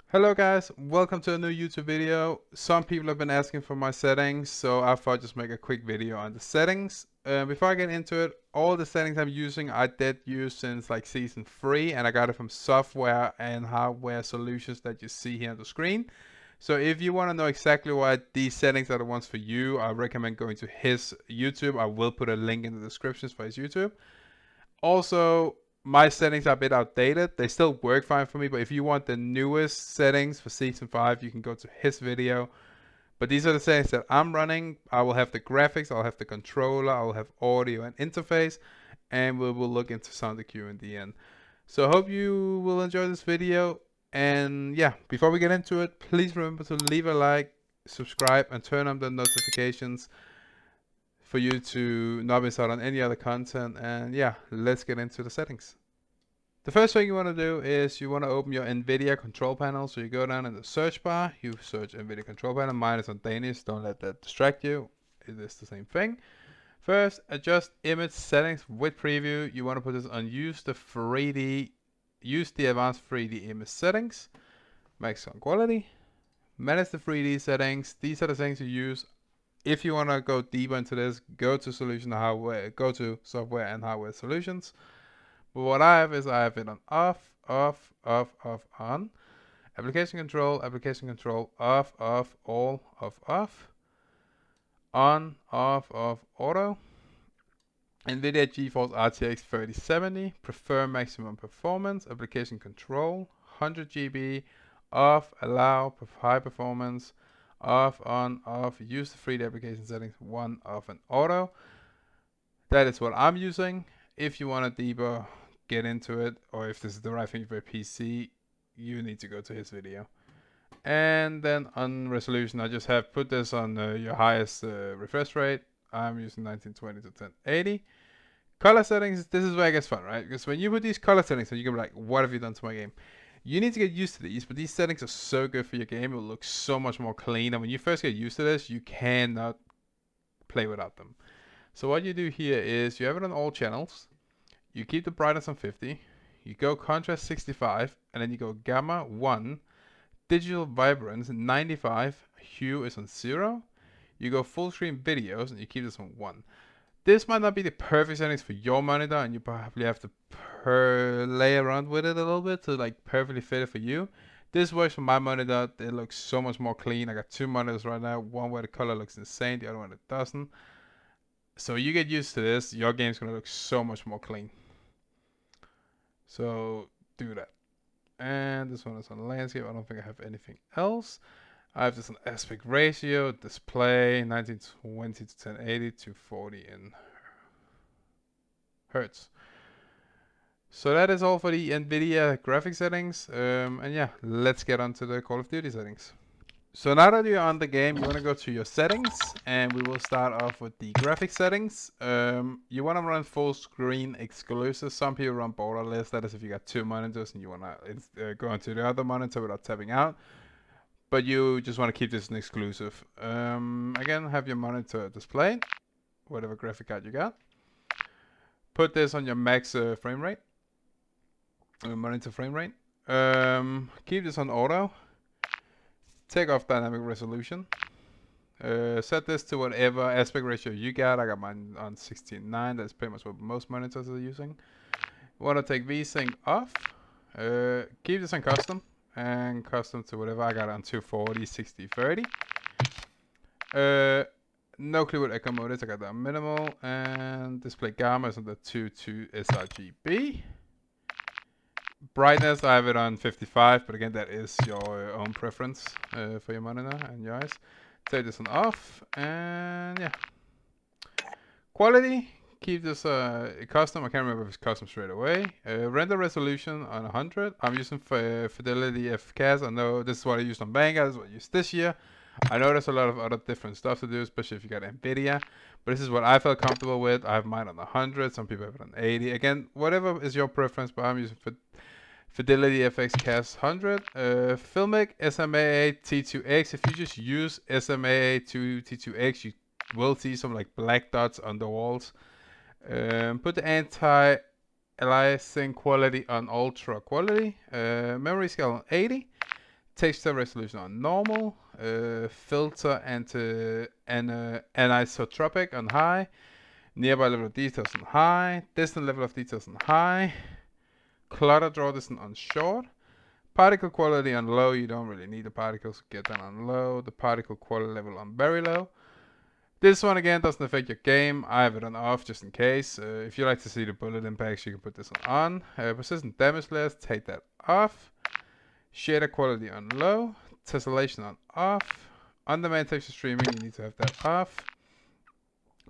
Hello guys, welcome to a new YouTube video. Some people have been asking for my settings, so I thought I'd just make a quick video on the settings. Before I get into it, all the settings I'm using I did use since like season 3, and I got it from software and hardware solutions that you see here on the screen. So if you want to know exactly what these settings are the ones for you, I recommend going to his YouTube. I will put a link in the descriptions for his YouTube. Also, my settings are a bit outdated. They still work fine for me, but if you want the newest settings for season 5, you can go to his video. But these are the settings that I'm running. I will have the graphics, I'll have the controller, I'll have audio and interface, and we will look into sound EQ in the end. So I hope you will enjoy this video. And yeah, before we get into it, please remember to leave a like, subscribe, and turn on the notifications for you to not miss out on any other content. And yeah, let's get into the settings. The first thing you want to do is you want to open your NVIDIA control panel. So you go down in the search bar, you search NVIDIA control panel. Mine is on Danish, don't let that distract you. It is the same thing. First, adjust image settings with preview. You want to put this on use the advanced 3D image settings. Max on quality. Manage the 3D settings. These are the things you use. If you want to go deeper into this, go to software and hardware solutions. But what I have is I have it on off, on. Application control, off, all, off. On, off, auto. NVIDIA GeForce RTX 3070, prefer maximum performance, application control, 100 GB, off, allow, high performance, off, on, off, use the 3D application settings, 1, off, and auto. That is what I'm using. If you want to deeper get into it, or if this is the right thing for a PC, you need to go to his video. And then on resolution, I just have put this on your highest refresh rate. I'm using 1920 to 1080. Color settings, this is where it gets fun, right? Because when you put these color settings, you're gonna be like, what have you done to my game? You need to get used to these, but these settings are so good for your game. It will look so much more clean. And when you first get used to this, you cannot play without them. So what you do here is you have it on all channels. You keep the brightness on 50. You go contrast 65, and then you go gamma 1, digital vibrance 95, hue is on 0. You go full screen videos, and you keep this on 1. This might not be the perfect settings for your monitor, and you probably have to play around with it a little bit to like perfectly fit it for you. This works for my monitor. It looks so much more clean. I got two monitors right now, one where the color looks insane, the other one it doesn't. So you get used to this, your game's gonna look so much more clean. So do that. And this one is on landscape. I don't think I have anything else. I have this on aspect ratio, display, 1920 to 1080 to 40 in hertz. So that is all for the NVIDIA graphic settings. And yeah, let's get on to the Call of Duty settings. So now that you're on the game, you want to go to your settings, and we will start off with the graphic settings. You want to run full screen exclusive. Some people run borderless. That is if you got two monitors and you want to go into the other monitor without tapping out. But you just want to keep this an exclusive. Again, have your monitor displayed, whatever graphic card you got. Put this on your max frame rate, monitor frame rate. Keep this on auto. Take off dynamic resolution. Set this to whatever aspect ratio you got. I got mine on 16:9. That's pretty much what most monitors are using. Want to take VSync off. Keep this on custom. And custom to whatever. I got it on 240, 60, 30. No clue what echo mode is. I got that on minimal. And display gamma is on the 2.2 sRGB. Brightness, I have it on 55, but again, that is your own preference for your monitor and your eyes. Take this on off, and yeah. Quality, keep this custom. I can't remember if it's custom straight away. Render resolution on 100. I'm using Fidelity FCAS. I know this is what I used on Vanguard. This is what I used this year. I know there's a lot of other different stuff to do, especially if you got NVIDIA. But this is what I felt comfortable with. I have mine on 100. Some people have it on 80. Again, whatever is your preference, but I'm using Fidelity FX Cast 100. Filmic SMAA T2X. If you just use SMAA to T2X, you will see some like black dots on the walls. Put the anti-aliasing quality on ultra quality. Memory scale on 80. Texture resolution on normal. Filter and anisotropic on high. Nearby level of details on high. Distant level of details on high. Clutter draw distance on short. Particle quality on low. You don't really need the particles. Get that on low. The particle quality level on very low. This one again doesn't affect your game. I have it on off just in case. If you like to see the bullet impacts, you can put this on. Persistent damage list, take that off. Shader quality on low. Tessellation on off. On demand texture streaming, you need to have that off.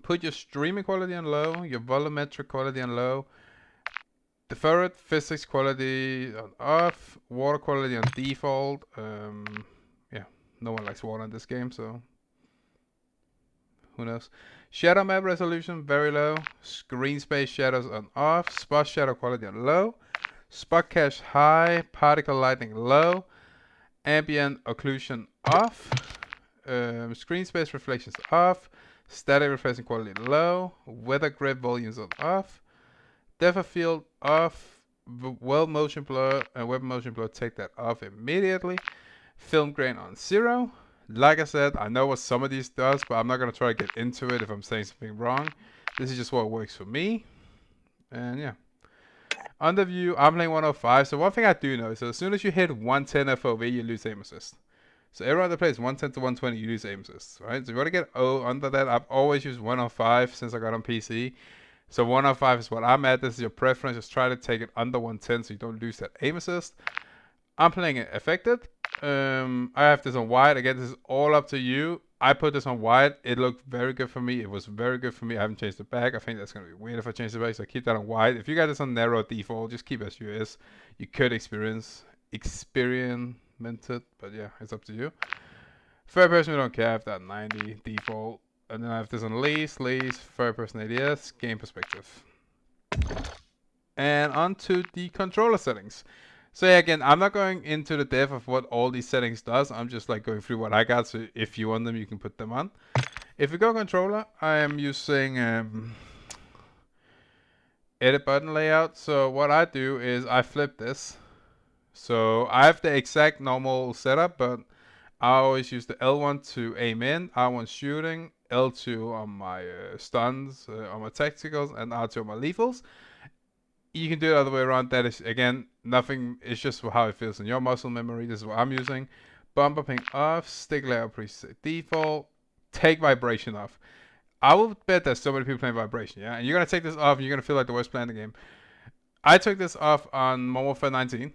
Put your streaming quality on low. Your volumetric quality on low. Deferred physics quality on off. Water quality on default. Yeah, no one likes water in this game, so who knows? Shadow map resolution very low. Screen space shadows on off. Spot shadow quality on low. Spot cache high. Particle lighting low. Ambient occlusion off. Screen space reflections off. Static reflection quality low. Weather grid volumes on off. Depth of field off. Well motion blur and web motion blur, take that off immediately. Film grain on 0. Like I said, I know what some of these does, but I'm not going to try to get into it if I'm saying something wrong. This is just what works for me. And yeah. Under view, I'm playing 105. So one thing I do know is that as soon as you hit 110 FOV, you lose aim assist. So everyone that plays 110 to 120, you lose aim assist, right? So if you want to get under that, I've always used 105 since I got on PC. So 105 is what I'm at. This is your preference. Just try to take it under 110 so you don't lose that aim assist. I'm playing it affected. I have this on wide. Again, this is all up to you. I put this on wide. It looked very good for me. It was very good for me. I haven't changed it back. I think that's going to be weird if I change it back. So I keep that on wide. If you got this on narrow default, just keep as you is. You could experiment it, but yeah, it's up to you. Third person, we don't care. I have that 90 default. And then I have this on least, third person ADS, game perspective. And on to the controller settings. So yeah, again, I'm not going into the depth of what all these settings does. I'm just like going through what I got. So if you want them, you can put them on. If we go controller, I am using edit button layout. So what I do is I flip this. So I have the exact normal setup, but I always use the L1 to aim in, R1 shooting, L2 on my stuns, on my tacticals, and R2 on my lethals. You can do it the other way around. That is, again, nothing. It's just how it feels in your muscle memory. This is what I'm using. Bumper ping off, stick layout preset default, take vibration off. I will bet there's so many people playing vibration, yeah? And you're going to take this off and you're going to feel like the worst player in the game. I took this off on Modern Warfare 19.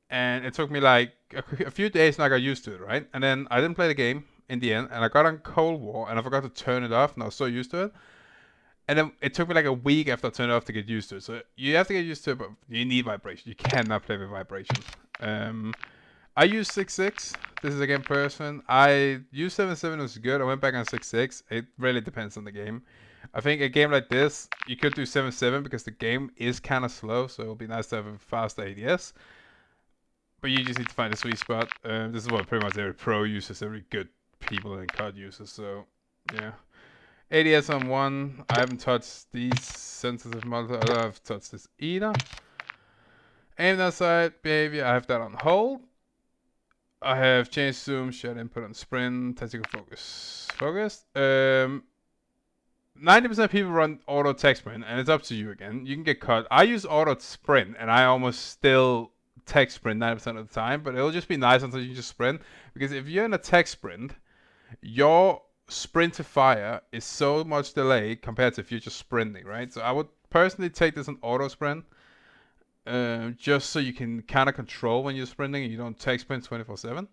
And it took me like a few days and I got used to it, right? And then I didn't play the game in the end. And I got on Cold War and I forgot to turn it off. And I was so used to it. And then it took me like a week after I turned it off to get used to it. So you have to get used to it, but you need vibration. You cannot play with vibration. I use 6.6. This is again person. I used 7.7. It was good. I went back on 6.6. It really depends on the game. I think a game like this, you could do 7.7 because the game is kind of slow. So it'll be nice to have a faster ADS. But you just need to find a sweet spot. This is what pretty much every pro uses, every good people in COD uses. So yeah. ADS on 1. I haven't touched these sensitive multi. I don't have touched this either. Aim down sight behavior. I have that on hold. I have changed zoom, shared input on sprint, tactical focus. Focused. 90% of people run auto tech sprint, and it's up to you again. You can get cut. I use auto sprint, and I almost still tech sprint 90% of the time, but it'll just be nice until you just sprint. Because if you're in a tech sprint, your sprint to fire is so much delayed compared to if you're just sprinting, right? So I would personally take this on auto sprint, just so you can kind of control when you're sprinting and you don't tech sprint 24/7.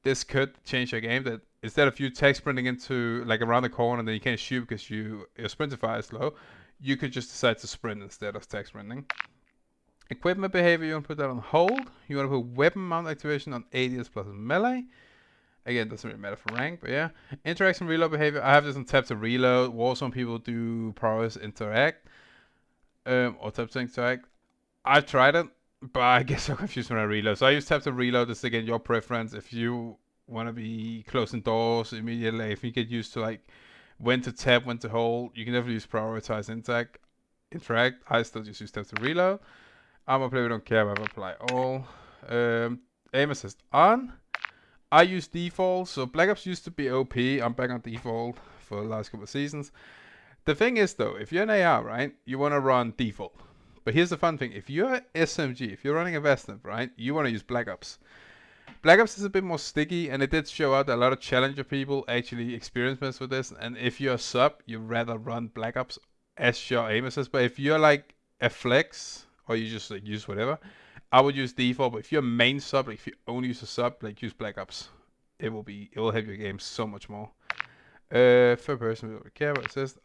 This could change your game, that instead of you tech sprinting into like around the corner and then you can't shoot because your sprint to fire is low, you could just decide to sprint instead of tech sprinting. Equipment behavior, you want to put that on hold. You want to put weapon mount activation on ADS plus melee. Again, doesn't really matter for rank, but yeah. Interaction reload behavior, I have this on tap to reload. Warzone people do prowess interact, or tap to interact. I've tried it, but I get so confused when I reload. So I use tap to reload. This is again your preference. If you want to be closing doors immediately, if you get used to like when to tap, when to hold, you can definitely use prioritize interact. I still just use tap to reload. I'm a player, we don't care about apply all. Aim assist on. I use default, so Black Ops used to be OP. I'm back on default for the last couple of seasons. The thing is though, if you're an AR, right, you want to run default. But here's the fun thing: if you're SMG, if you're running a Vesnip, right, you want to use Black Ops. Black Ops is a bit more sticky, and it did show out that a lot of Challenger people actually experience with this. And if you're a sub, you rather run Black Ops as your aim assist. But if you're like a flex, or you just like use whatever, I would use default. But if you're main sub, like if you only use a sub, like use Black Ops. It will help your game so much more. Third person, we don't care what it says.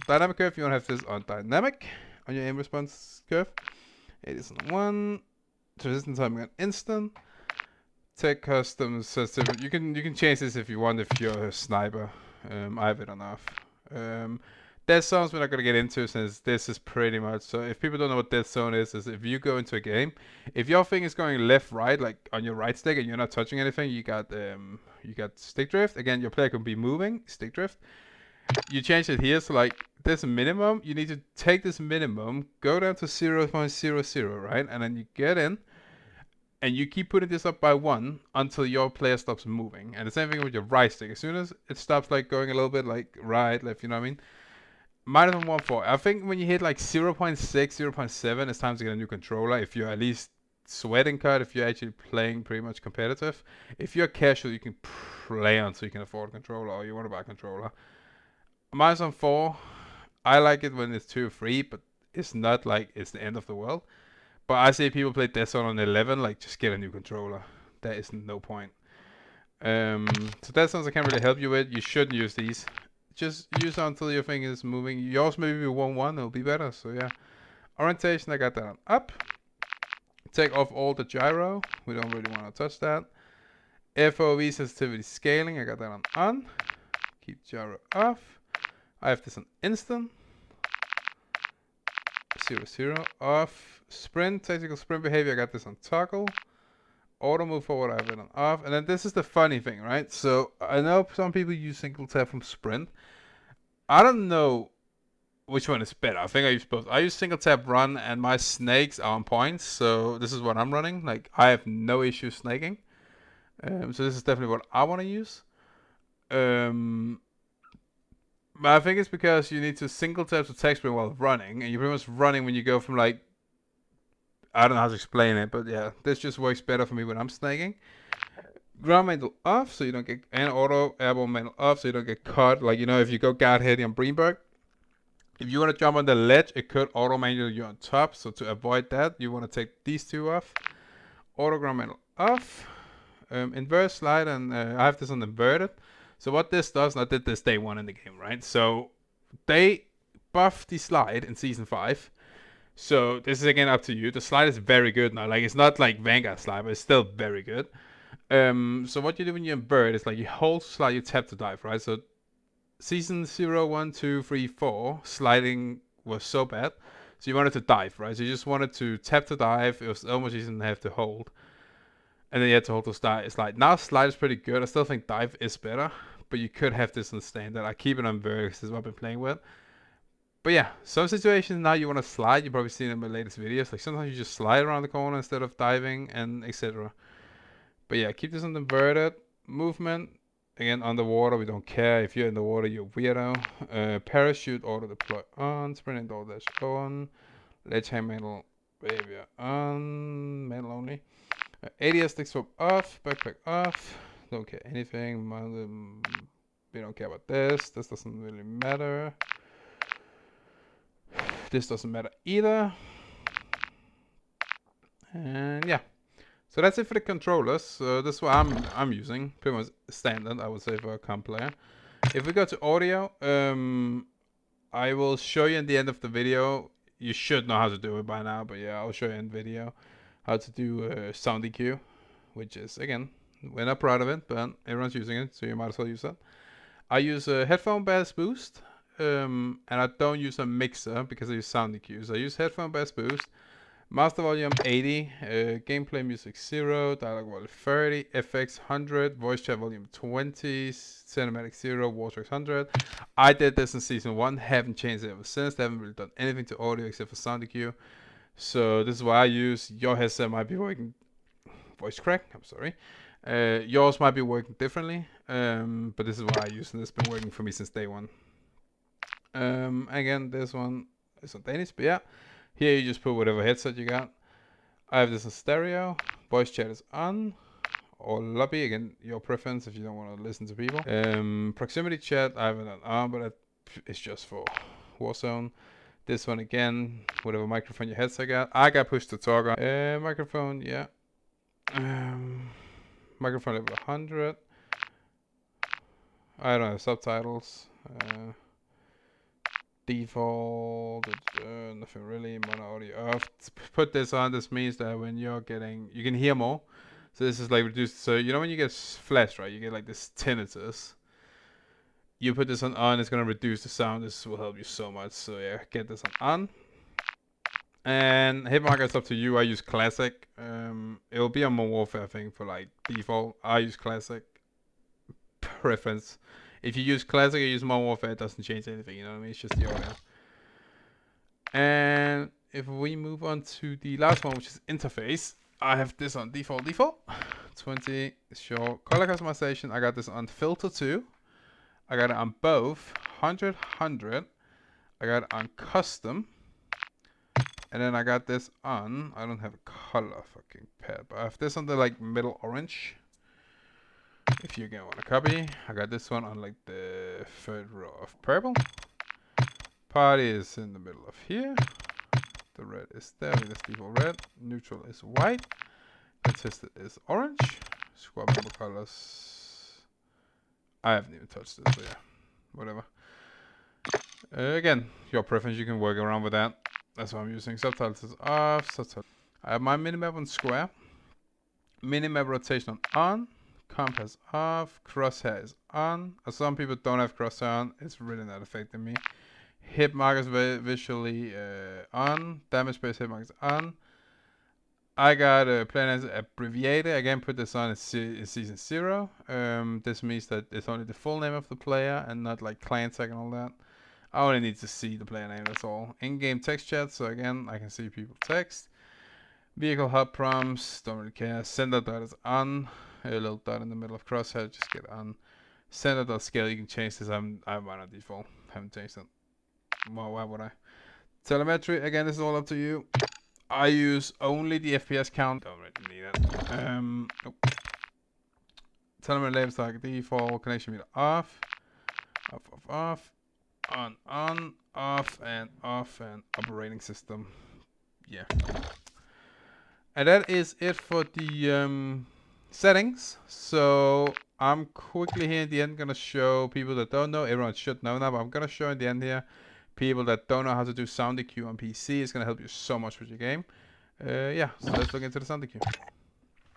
Dynamic curve, you want to have this on dynamic on your aim response curve. It is on 1. Resistance timing on instant. Tech custom sensitivity. You can change this if you want, if you're a sniper. I have it on off. Dead zones we're not gonna get into, since this is pretty much, so if people don't know what dead zone is if you go into a game, if your thing is going left, right, like on your right stick, and you're not touching anything, you got stick drift. Again, your player can be moving, stick drift. You change it here, so like this minimum, you need to take this minimum, go down to 0.00, right, and then you get in, and you keep putting this up by 1 until your player stops moving. And the same thing with your right stick. As soon as it stops like going a little bit like right, left, you know what I mean? Minus 1.4. I think when you hit like 0.6, 0.7, it's time to get a new controller. If you're at least sweating cut, if you're actually playing pretty much competitive. If you're casual, you can play on so you can afford a controller, or you want to buy a controller. Minus 1.4. I like it when it's 2 or 3, but it's not like it's the end of the world. But I see people play Death Zone on 11, like just get a new controller. There is no point. So Death Zones I can't really help you with. You shouldn't use these. Just use it until your thing is moving. Yours maybe 1-1, it'll be better. So yeah. Orientation, I got that on up. Take off all the gyro. We don't really want to touch that. FOV sensitivity scaling, I got that on. Keep gyro off. I have this on instant. 0 off. Sprint, tactical sprint behavior, I got this on toggle. Auto move forward, I have it on off. And then this is the funny thing, right? So I know some people use single tap from sprint. I don't know which one is better. I think I use both. I use single tap run, and my snakes are on point. So this is what I'm running. Like I have no issue snaking. So this is definitely what I want to use. But I think it's because you need to single tap to tech sprint while running, and you're pretty much running when you go from like, I don't know how to explain it, but yeah, this just works better for me when I'm snaking. Ground mantle off, so you don't get, and auto airborne mantle off, so you don't get caught. Like, you know, if you go guard heavy on Breenberg, if you want to jump on the ledge, it could auto manual you on top. So to avoid that, you want to take these two off. Auto ground mantle off. Inverse slide, and I have this on inverted. So what this does, and I did this day 1 in the game, right? So they buffed the slide in season 5. So this is again up to you. The slide is very good now. Like, it's not like Vanguard slide, but it's still very good. So what you do when you invert is like you hold slide, you tap to dive, right? So season 0, 1, 2, 3, 4, sliding was so bad. So you wanted to dive, right? So you just wanted to tap to dive. It was almost you didn't have to hold. And then you had to hold to slide. Now slide is pretty good. I still think dive is better. But you could have this on standard. I keep it on vert because this is what I've been playing with. But yeah, some situations now you want to slide. You've probably seen in my latest videos. Like sometimes you just slide around the corner instead of diving, and etc. But yeah, keep this on inverted. Movement. Again, underwater, we don't care. If you're in the water, you're weirdo. Parachute, auto deploy on. Sprint and door dash on. Ledge hand mantle behavior on. Mantle only. ADS stick swap off. Backpack off. Don't care anything. We don't care about this. This doesn't really matter. This doesn't matter either. And yeah. So that's it for the controllers. So this is what I'm using. Pretty much standard, I would say, for a comp player. If we go to audio, I will show you in the end of the video. You should know how to do it by now, but yeah, I'll show you in video how to do sound EQ, which is, again, we're not proud of it, but everyone's using it, so you might as well use it. I use a headphone bass boost, and I don't use a mixer because I use sound EQ. So I use headphone bass boost. Master volume 80, gameplay music 0, dialogue volume 30, FX 100, voice chat volume 20, cinematic 0, waterworks 100. I did this in season 1, haven't changed it ever since. They haven't really done anything to audio except for sound EQ. So this is what I use. Your headset might be working. Voice crack, I'm sorry. Yours might be working differently, but this is what I use, and it's been working for me since day one. Again, this one is on Danish, but yeah, here you just put whatever headset you got. I have this in stereo. Voice chat is on, or lobby, again, your preference if you don't want to listen to people. Proximity chat, I have it on, but it's just for Warzone. This one again, whatever microphone your headset got. I got push to talk on. Microphone, yeah. Microphone level 100. I don't have subtitles. Default, nothing really. Mono audio off. Put this on. This means that when you're getting, you can hear more. So this is like reduced. So you know when you get flash, right? You get like this tinnitus. You put this on, it's gonna reduce the sound. This will help you so much. So yeah, get this on. And hit marker is up to you. I use classic. It'll be on Modern Warfare thing for like default. I use classic. Preference. If you use classic or use Modern Warfare, it doesn't change anything. You know what I mean? It's just the audio. And if we move on to the last one, which is interface, I have this on default. 20 show color customization. I got this on filter 2. I got it on both 100. I got it on custom. And then I got this on, I don't have a color fucking pad, but I have this on the like middle orange. If you again want to copy, I got this one on like the third row of purple. Party is in the middle of here. The red is there with this default red. Neutral is white. Contested is orange. Squad member colors. I haven't even touched this, so yeah, whatever. Again, your preference, you can work around with that. That's what I'm using. Subtitles is off. Subtitles. I have my minimap on square. Minimap rotation on. Compass off. Crosshair is on. Some people don't have crosshair on. It's really not affecting me. Hit markers visually on. Damage based hit markers on. I got a plan as abbreviated. Again, put this on in season 0. This means that it's only the full name of the player and not like client tag and all that. I only need to see the player name, that's all. In-game text chat, so again, I can see people text. Vehicle hub prompts, don't really care. Sender dot is on. A little dot in the middle of crosshair, just get on. Sender dot scale, you can change this. I'm on default. Haven't changed it. Well, why would I? Telemetry, again, this is all up to you. I use only the FPS count. Don't really need it. Nope. Telemetry labels like default. Connection meter off. Off. On, off, and operating system. Yeah. And that is it for the settings. So I'm quickly here at the end going to show people that don't know. Everyone should know now, but I'm going to show in the end here people that don't know how to do sound EQ on PC. It's going to help you so much with your game. Yeah, so let's look into the sound EQ.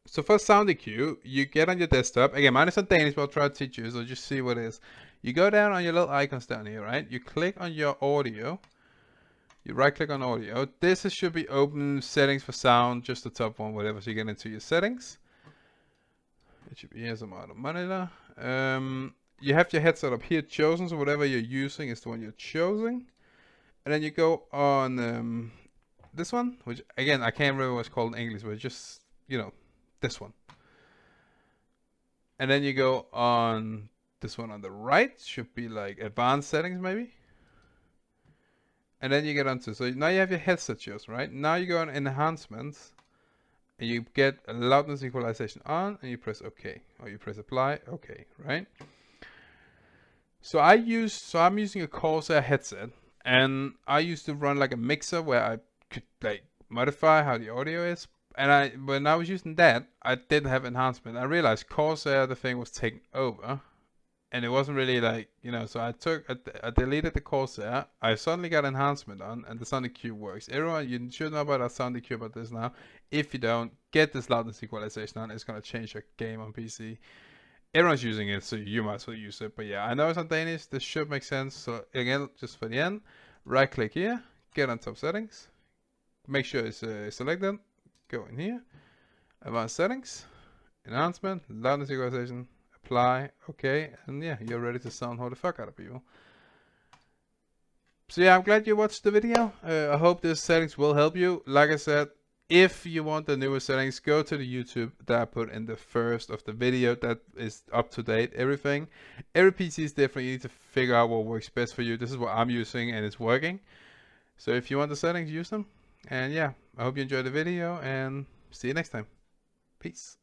So for sound EQ, you get on your desktop. Again, mine is on Danish, but I'll try to teach you, so just see what it is. You go down on your little icons down here, right? You click on your audio. You right click on audio. This should be open settings for sound, just the top one, whatever. So you get into your settings. It should be here, some auto monitor. You have your headset up here chosen, so whatever you're using is the one you're choosing. And then you go on this one, which again, I can't remember what's called in English, but it's just, you know, this one. And then you go on this one on the right, should be like advanced settings maybe. And then you get onto, so now you have your headset chosen, right? Now you go on enhancements and you get a loudness equalization on and you press OK, or you press apply, OK, right? So I'm using a Corsair headset, and I used to run like a mixer where I could like modify how the audio is. And when I was using that, I didn't have enhancement. I realized Corsair, the thing was taken over, and it wasn't really like, you know, so I deleted the Corsair. I suddenly got enhancement on, and the sound EQ works. Everyone, you should know about our sound EQ about this now. If you don't, get this loudness equalization on. It's gonna change your game on PC. Everyone's using it, so you might as well use it. But yeah, I know it's on Danish. This should make sense. So again, just for the end, right click here, get on top settings, make sure it's selected, go in here, advanced settings, enhancement, loudness equalization, apply, okay, and yeah, you're ready to sound the fuck out of people. So yeah, I'm glad you watched the video. I hope these settings will help you. Like I said, If you want the newest settings, go to the YouTube that I put in the first of the video. That is up to date, everything. Every PC is different. You need to figure out what works best for you. This is what I'm using and it's working. So if you want the settings, use them. And yeah, I hope you enjoyed the video and see you next time. Peace.